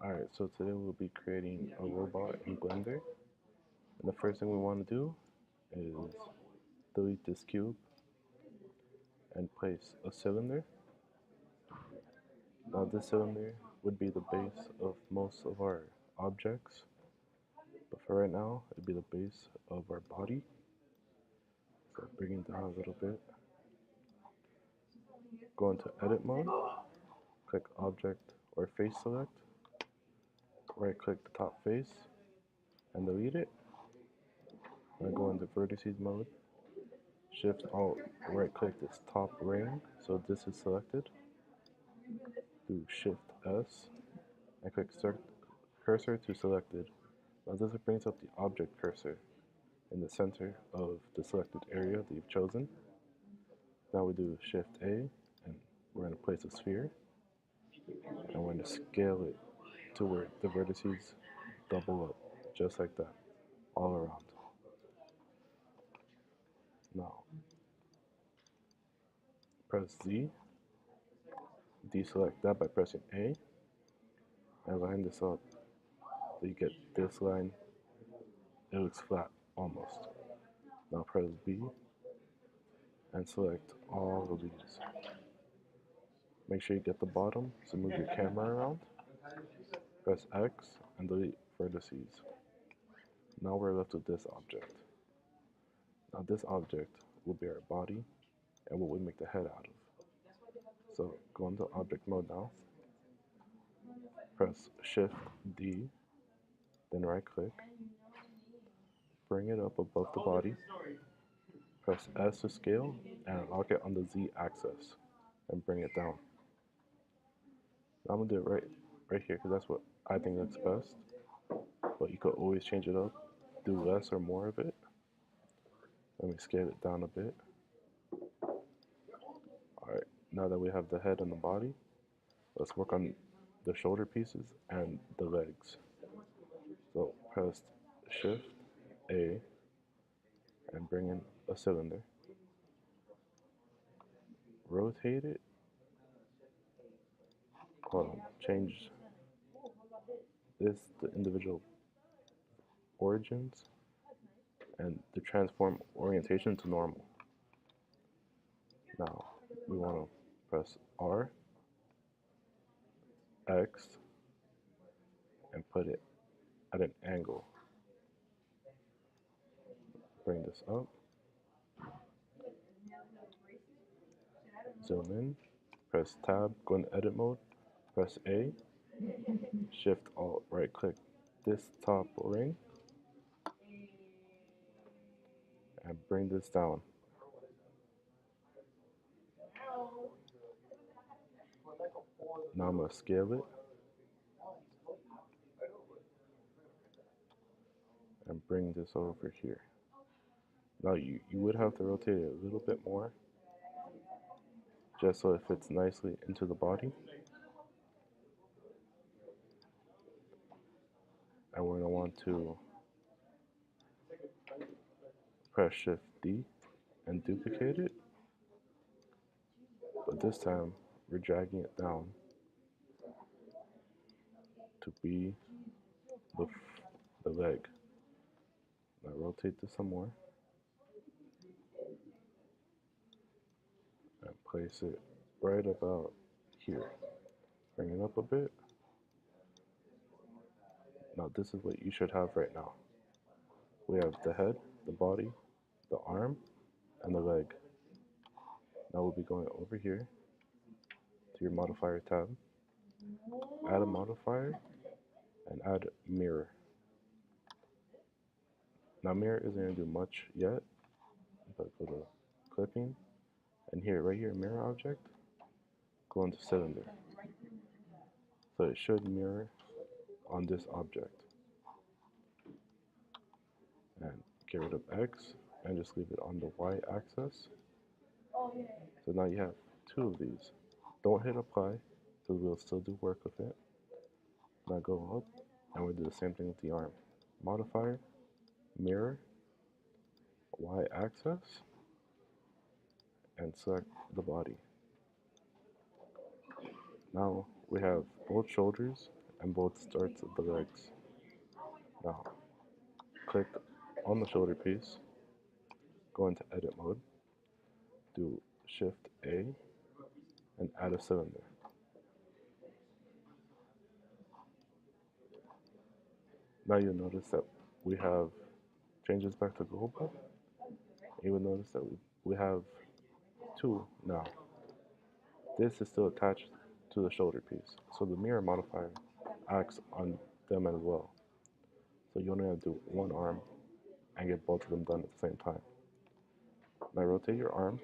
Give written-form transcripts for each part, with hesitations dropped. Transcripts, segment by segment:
Alright, so today we'll be creating a robot in Blender. And the first thing we want to do is delete this cube and place a cylinder. Now this cylinder would be the base of most of our objects, but for right now, it'd be the base of our body. So bring it down a little bit. Go into edit mode, click object or face select, right click the top face and delete it. Now go into vertices mode, shift alt right click this top ring so this is selected. Do shift S and click start cursor to selected. Now this brings up the object cursor in the center of the selected area that you've chosen. Now we do shift A and we're going to place a sphere and we're going to scale it to where the vertices double up, just like that, all around. Now press Z, deselect that by pressing A, and line this up so you get this line. It looks flat almost. Now press B and select all of these. Make sure you get the bottom, so move your camera around. Press X and delete vertices. Now we're left with this object. Now this object will be our body and what we make the head out of. So go into object mode now. Press Shift D, then right click. Bring it up above the body. Press S to scale and lock it on the Z axis and bring it down. Now I'm gonna do it right here because that's what I think looks best. But you could always change it up, do less or more of it. Let me scale it down a bit. Alright, now that we have the head and the body, let's work on the shoulder pieces and the legs. So press Shift A and bring in a cylinder. Rotate it. Change this, the individual origins, and the transform orientation to normal. Now we want to press R, X, and put it at an angle. Bring this up. Zoom in. Press Tab. Go in edit mode. Press A. Shift Alt. Right click this top ring and bring this down. Now I'm going to scale it and bring this over here. Now you would have to rotate it a little bit more just so it fits nicely into the body. And we're going to want to press Shift D and duplicate it. But this time we're dragging it down to be the leg. Now rotate this some more and place it right about here. Bring it up a bit. Now this is what you should have right now. We have the head, the body, the arm, and the leg. Now we'll be going over here to your modifier tab, add a modifier, and add mirror. Now mirror isn't going to do much yet, but for the clipping, and here, right here, mirror object, go into cylinder. So it should mirror on this object. And get rid of X and just leave it on the Y axis. So now you have two of these. Don't hit apply because we'll still do work with it. Now go up and we'll do the same thing with the arm. Modifier, mirror, Y axis, and select the body. Now we have both shoulders and both starts of the legs. Now, click on the shoulder piece, go into edit mode, do Shift A, and add a cylinder. Now you'll notice that we have changes back to global. You will notice that we have two now. This is still attached to the shoulder piece, so the mirror modifier acts on them as well. So you only have to do one arm and get both of them done at the same time. Now rotate your arm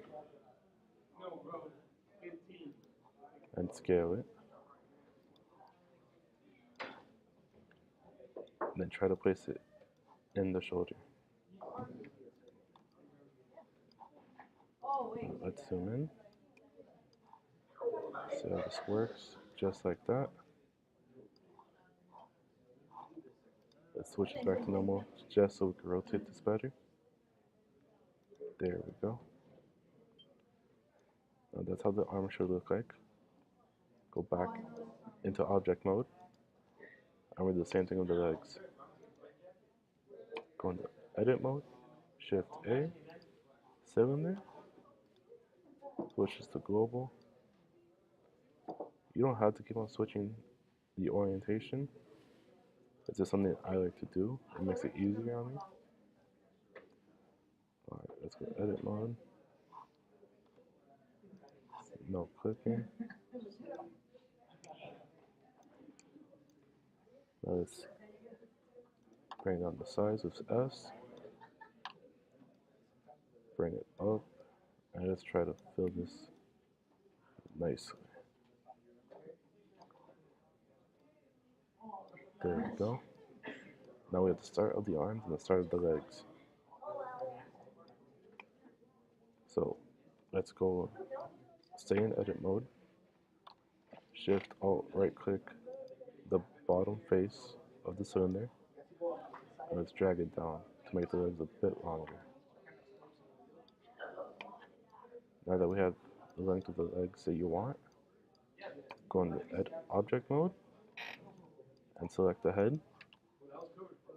and scale it. And then try to place it in the shoulder. Let's zoom in. See how this works, just like that. Let's switch it back to normal, just so we can rotate this better. There we go. Now that's how the arm should look like. Go back into object mode, and we do the same thing with the legs. Go into edit mode, Shift A, cylinder, switches to global. You don't have to keep on switching the orientation. It's just something I like to do. It makes it easier on me. Alright, let's go edit mode. No clicking. Now let's bring down the size with S. Bring it up. And let's try to fill this nicely. There we go. Now we have the start of the arms and the start of the legs. So let's go stay in edit mode. Shift Alt right click the bottom face of the cylinder. And let's drag it down to make the legs a bit longer. Now that we have the length of the legs that you want, go into edit object mode and select the head.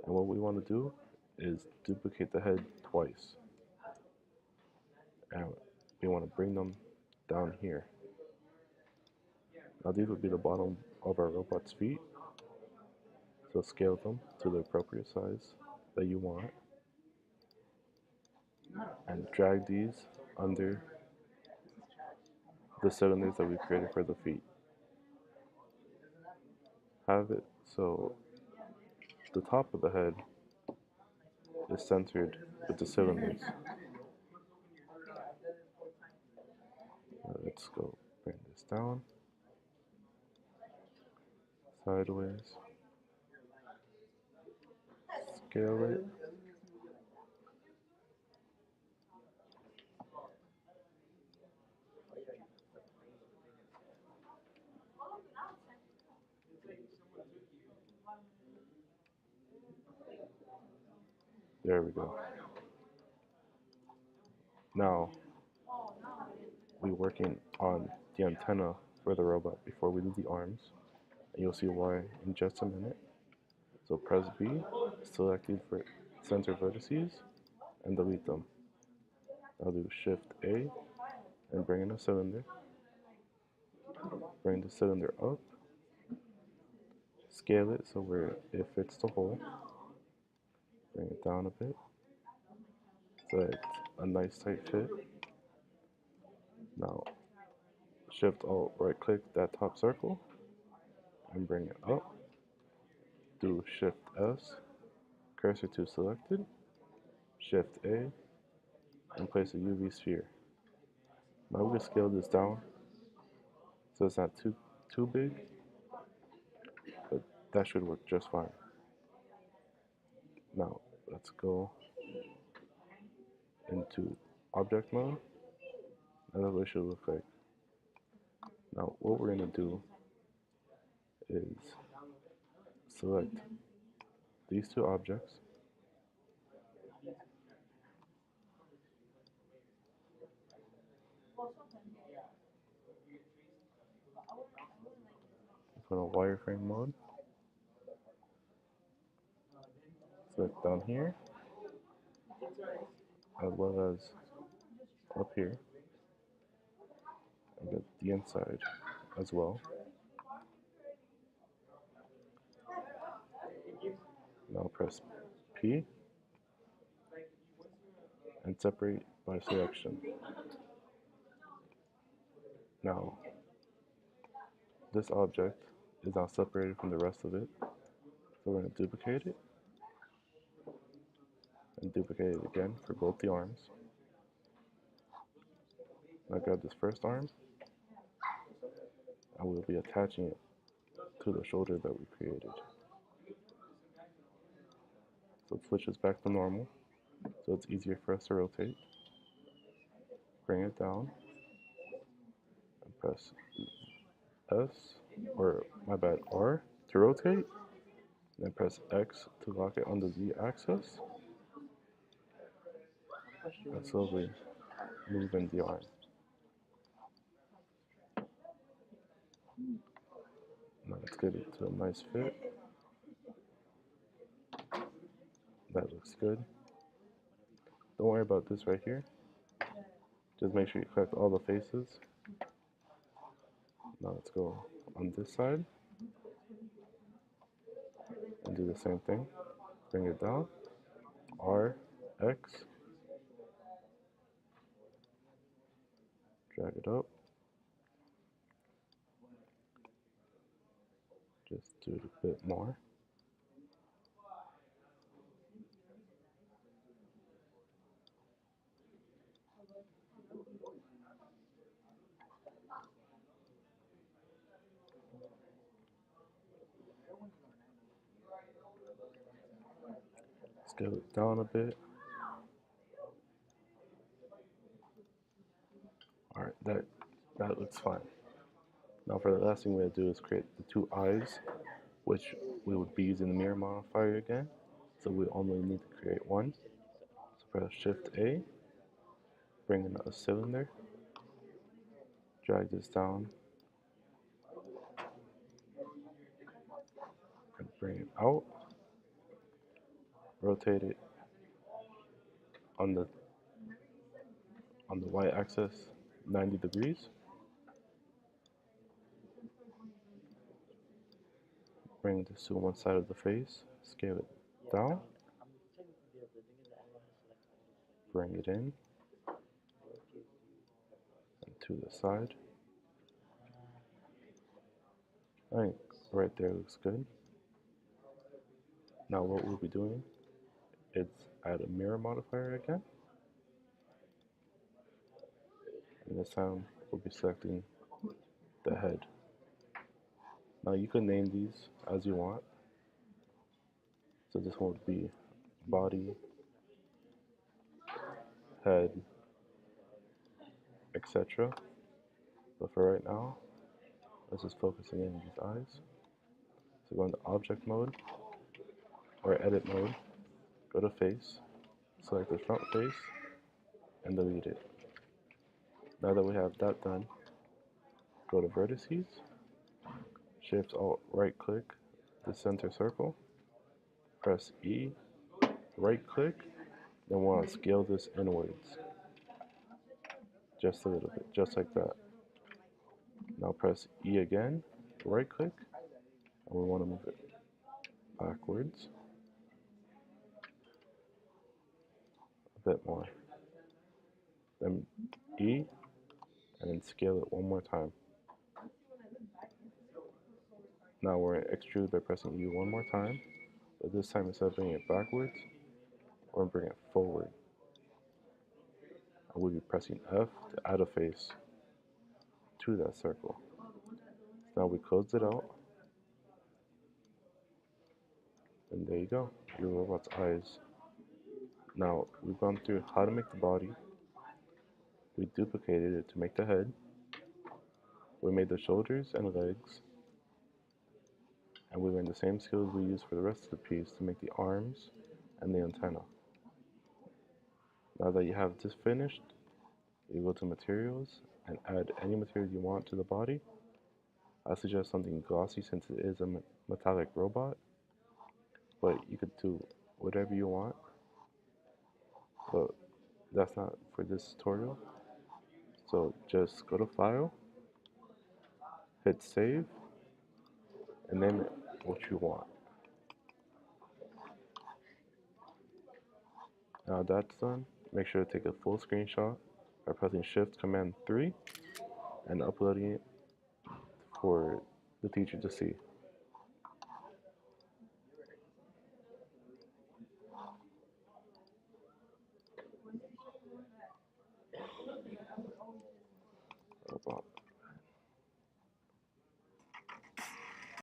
And what we want to do is duplicate the head twice. And we want to bring them down here. Now these would be the bottom of our robot's feet. So scale them to the appropriate size that you want. And drag these under the cylinders that we created for the feet. Have it so the top of the head is centered with the cylinders. Let's go bring this down, sideways, scale it. There we go. Now, we're working on the antenna for the robot before we do the arms. And you'll see why in just a minute. So press B, select these for center vertices, and delete them. I'll do Shift A and bring in a cylinder. Bring the cylinder up. Scale it so where it fits the hole. Bring it down a bit so it's a nice tight fit. Now Shift Alt right click that top circle and bring it up. Do Shift S, cursor to selected, Shift A, and place a UV sphere. Now we're going to scale this down so it's not too big, but that should work just fine. Now let's go into object mode, and that's what it should look like. Now what we're going to do is select these two objects, put on wireframe mode, select down here, as well as up here, and get the inside as well. Now press P and separate by selection. Now, this object is now separated from the rest of it, so we're going to duplicate it and duplicate it again for both the arms. Now grab this first arm, and we'll be attaching it to the shoulder that we created. So it switches back to normal, so it's easier for us to rotate. Bring it down, and press S, or my bad, R to rotate, then press X to lock it on the Z axis, and slowly move in the arm. Now let's get it to a nice fit. That looks good. Don't worry about this right here. Just make sure you collect all the faces. Now let's go on this side and do the same thing. Bring it down. R, X. Drag it up. Just do it a bit more. Scale it down a bit. Alright, that looks fine. Now for the last thing we're going to do is create the two eyes, which we would be using the mirror modifier again. So we only need to create one. So press Shift A, bring in a cylinder, drag this down, and bring it out. Rotate it on the y-axis 90 degrees. Bring this to one side of the face, scale it down, bring it in, and to the side. I think right there looks good. Now what we'll be doing is add a mirror modifier again. And this time we'll be selecting the head. Now you can name these as you want. So this one would be body, head, etc. But for right now, let's just focus again on these eyes. So go into object mode or edit mode, go to face, select the front face, and delete it. Now that we have that done, go to vertices, Shift Alt right click the center circle, press E, right click, then we want to scale this inwards. Just a little bit, just like that. Now press E again, right click, and we want to move it backwards a bit more. Then E, and then scale it one more time. Now we're going to extrude by pressing E one more time, but this time instead of bringing it backwards, we're going to bring it forward. And we'll be pressing F to add a face to that circle. Now we close it out, and there you go, your robot's eyes. Now we've gone through how to make the body, we duplicated it to make the head, we made the shoulders and legs, and we learned the same skills we used for the rest of the piece to make the arms and the antenna. Now that you have this finished, you go to materials and add any material you want to the body. I suggest something glossy since it is a metallic robot, but you could do whatever you want, but that's not for this tutorial. So just go to File, hit Save, and name it what you want. Now that's done, make sure to take a full screenshot by pressing Shift Command 3 and uploading it for the teacher to see. Robot